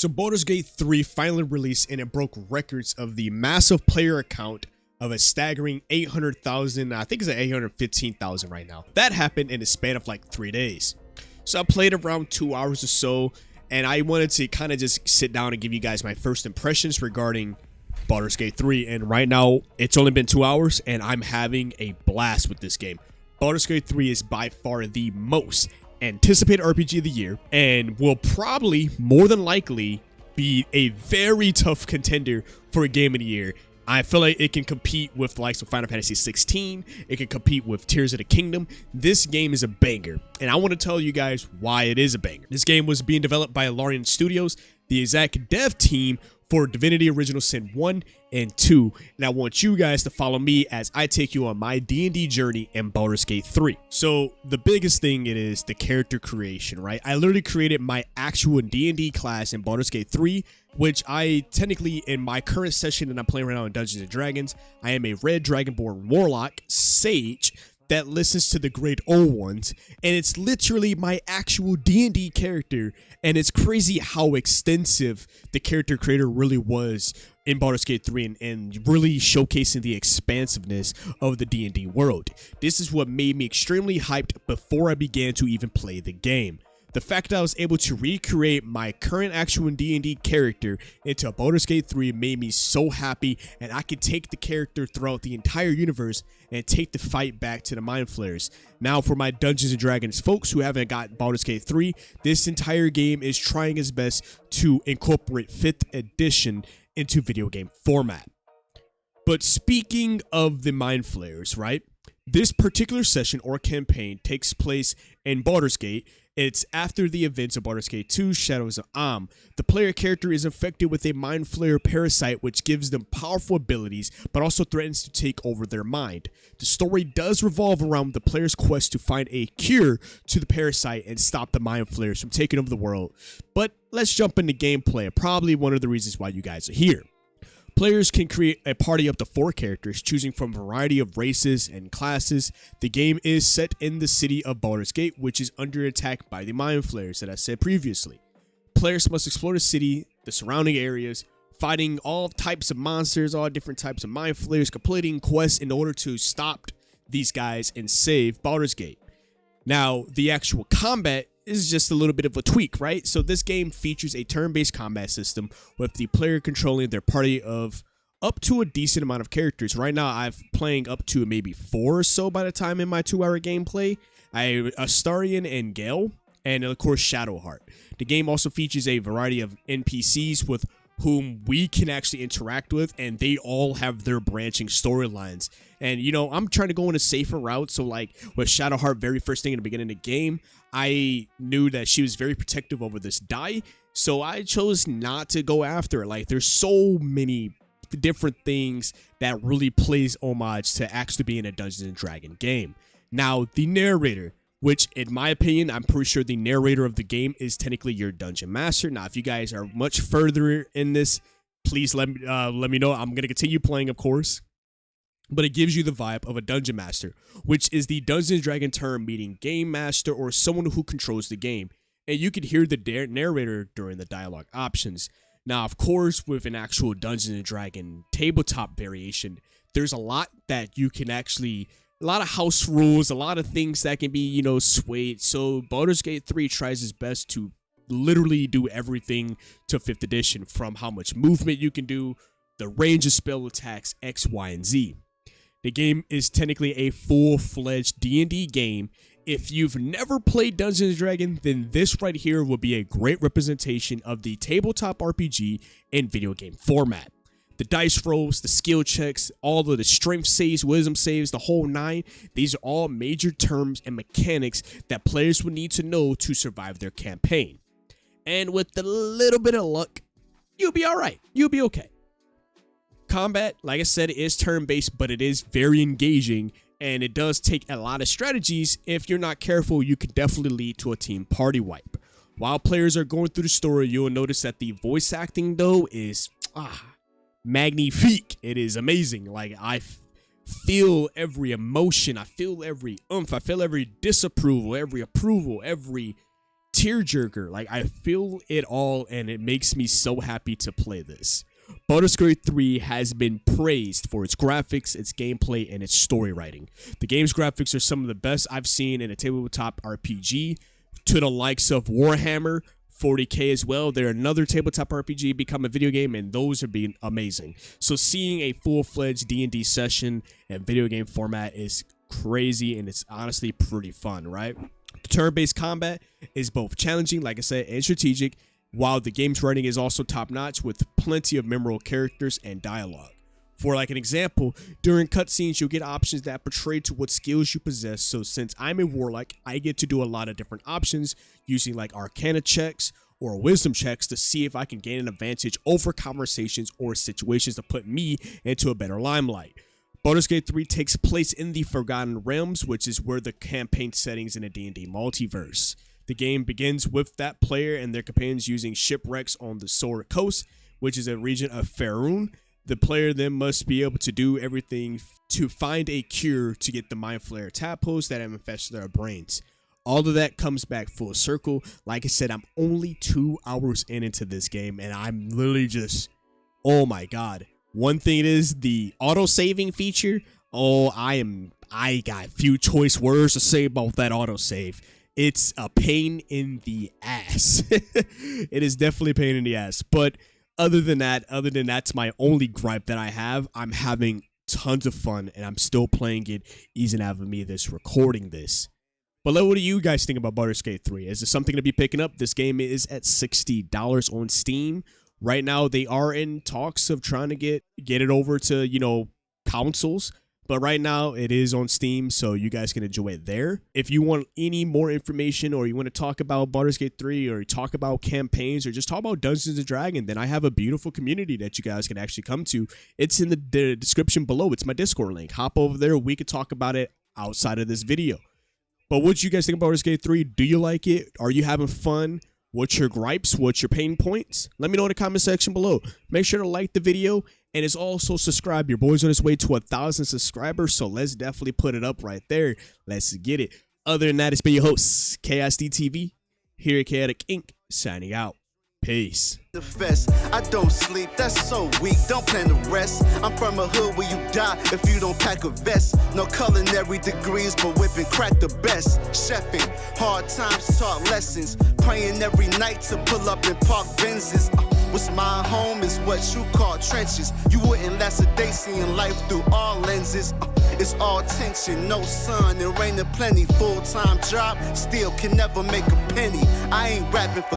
So Baldur's Gate 3 finally released and it broke records of the massive player account of a staggering 800,000. I think it's at 815,000 right now. That happened in a span of like 3 days. So I played around 2 hours or so, and I wanted to kind of just sit down and give you guys my first impressions regarding Baldur's Gate 3. And right now, it's only been 2 hours, and I'm having a blast with this game. Baldur's Gate 3 is by far the most anticipated RPG of the year, and will probably, more than likely, be a very tough contender for a game of the year. I feel like it can compete with the likes of Final Fantasy 16. It can compete with Tears of the Kingdom. This game is a banger, and I want to tell you guys why it is a banger. This game was being developed by Larian Studios, the exact dev team for Divinity Original Sin 1 and 2, and I want you guys to follow me as I take you on my D&D journey in Baldur's Gate 3. So the biggest thing it is the character creation, right? I literally created my actual D&D class in Baldur's Gate 3, which I technically, in my current session that I'm playing right now in Dungeons & Dragons, I am a red dragonborn warlock sage that listens to the great old ones, and it's literally my actual D&D character, and it's crazy how extensive the character creator really was in Baldur's Gate 3 and really showcasing the expansiveness of the D&D world. This is what made me extremely hyped before I began to even play the game. The fact that I was able to recreate my current actual D&D character into Baldur's Gate 3 made me so happy, and I could take the character throughout the entire universe and take the fight back to the Mind Flayers. Now, for my Dungeons & Dragons folks who haven't got Baldur's Gate 3, this entire game is trying its best to incorporate 5th edition into video game format. But speaking of the Mind Flayers, right? This particular session or campaign takes place in Baldur's Gate. It's after the events of Baldur's Gate 2, Shadows of Am. The player character is infected with a Mind Flayer parasite, which gives them powerful abilities, but also threatens to take over their mind. The story does revolve around the player's quest to find a cure to the parasite and stop the Mind Flayers from taking over the world. But let's jump into gameplay, probably one of the reasons why you guys are here. Players can create a party up to 4 characters, choosing from a variety of races and classes. The game is set in the city of Baldur's Gate, which is under attack by the Mind Flayers that I said previously. Players must explore the city, the surrounding areas, fighting all types of monsters, all different types of Mind Flayers, completing quests in order to stop these guys and save Baldur's Gate. Now, the actual combat is just a little bit of a tweak, right? So this game features a turn-based combat system with the player controlling their party of up to a decent amount of characters. Right now, I'm playing up to maybe 4 or so by the time in my 2-hour gameplay. Astarion and Gale, and of course Shadowheart. The game also features a variety of NPCs with whom we can actually interact with, and they all have their branching storylines. And you know, I'm trying to go in a safer route, so like with Shadowheart, very first thing in the beginning of the game, I knew that she was very protective over this die, so I chose not to go after her. Like, there's so many different things that really plays homage to actually being a Dungeons & Dragons game. Now, the narrator, which in my opinion, I'm pretty sure the narrator of the game is technically your dungeon master. Now, if you guys are much further in this, please let me know. I'm going to continue playing, of course. But it gives you the vibe of a dungeon master, which is the Dungeons & Dragons term meaning game master or someone who controls the game. And you can hear the narrator during the dialogue options. Now, of course, with an actual Dungeons & Dragons tabletop variation, there's a lot that you can actually, a lot of house rules, a lot of things that can be, you know, swayed. So Baldur's Gate 3 tries its best to literally do everything to 5th edition, from how much movement you can do, the range of spell attacks, X, Y, and Z. The game is technically a full-fledged D&D game. If you've never played Dungeons & Dragons, then this right here will be a great representation of the tabletop RPG in video game format. The dice rolls, the skill checks, all of the strength saves, wisdom saves, the whole 9, these are all major terms and mechanics that players would need to know to survive their campaign. And with a little bit of luck, you'll be alright. You'll be okay. Combat, like I said, is turn-based, but it is very engaging, and it does take a lot of strategies. If you're not careful, you can definitely lead to a team party wipe. While players are going through the story, you'll notice that the voice acting, though, is magnifique. It is amazing. Like, I feel every emotion, I feel every oomph, I feel every disapproval, every approval, every tearjerker. Like, I feel it all, and it makes me so happy to play this. Baldur's Gate 3 has been praised for its graphics, its gameplay, and its story writing. The game's graphics are some of the best I've seen in a tabletop RPG, to the likes of Warhammer 40K as well. They're another tabletop RPG become a video game, and those are being amazing. So seeing a full-fledged D&D session and video game format is crazy, and it's honestly pretty fun, right? The turn-based combat is both challenging, like I said, and strategic, while the game's writing is also top-notch with plenty of memorable characters and dialogue. For like an example, during cutscenes, you'll get options that portray to what skills you possess. So since I'm a warlock, I get to do a lot of different options using like arcana checks or wisdom checks to see if I can gain an advantage over conversations or situations to put me into a better limelight. Baldur's Gate 3 takes place in the Forgotten Realms, which is where the campaign settings in the D&D multiverse. The game begins with that player and their companions using shipwrecks on the Sword Coast, which is a region of Faerun. The player then must be able to do everything to find a cure to get the Mind Flayer tadpoles that have infested their brains. All of that comes back full circle. Like I said, I'm only 2 hours into this game, and I'm literally just, oh my god. One thing is the auto-saving feature. Oh, I got few choice words to say about that autosave. It's a pain in the ass. It is definitely a pain in the ass. But other than that's my only gripe that I have. I'm having tons of fun, and I'm still playing it even after me recording this. But what do you guys think about Baldur's Gate 3? Is it something to be picking up? This game is at $60 on Steam. Right now, they are in talks of trying to get it over to, you know, consoles. But right now, it is on Steam, so you guys can enjoy it there. If you want any more information, or you want to talk about Baldur's Gate 3, or talk about campaigns, or just talk about Dungeons & Dragons, then I have a beautiful community that you guys can actually come to. It's in the description below. It's my Discord link. Hop over there. We could talk about it outside of this video. But what do you guys think about Baldur's Gate 3? Do you like it? Are you having fun? What's your gripes? What's your pain points? Let me know in the comment section below. Make sure to like the video, and it's also subscribe. Your boy's on his way to 1,000 subscribers, so let's definitely put it up right there. Let's get it. Other than that, it's been your host, KSDTV, here at Chaotic Inc., signing out. Peace. The fest, I don't sleep, that's so weak, don't plan to rest. I'm from a hood where you die if you don't pack a vest. No culinary degrees, but whipping crack the best. Chefing, hard times taught lessons. Praying every night to pull up in park Benzes. What's my home is what you call trenches. You wouldn't last a day seeing life through all lenses. It's all tension, no sun, and rain and plenty. Full-time job, still can never make a penny. I ain't rapping for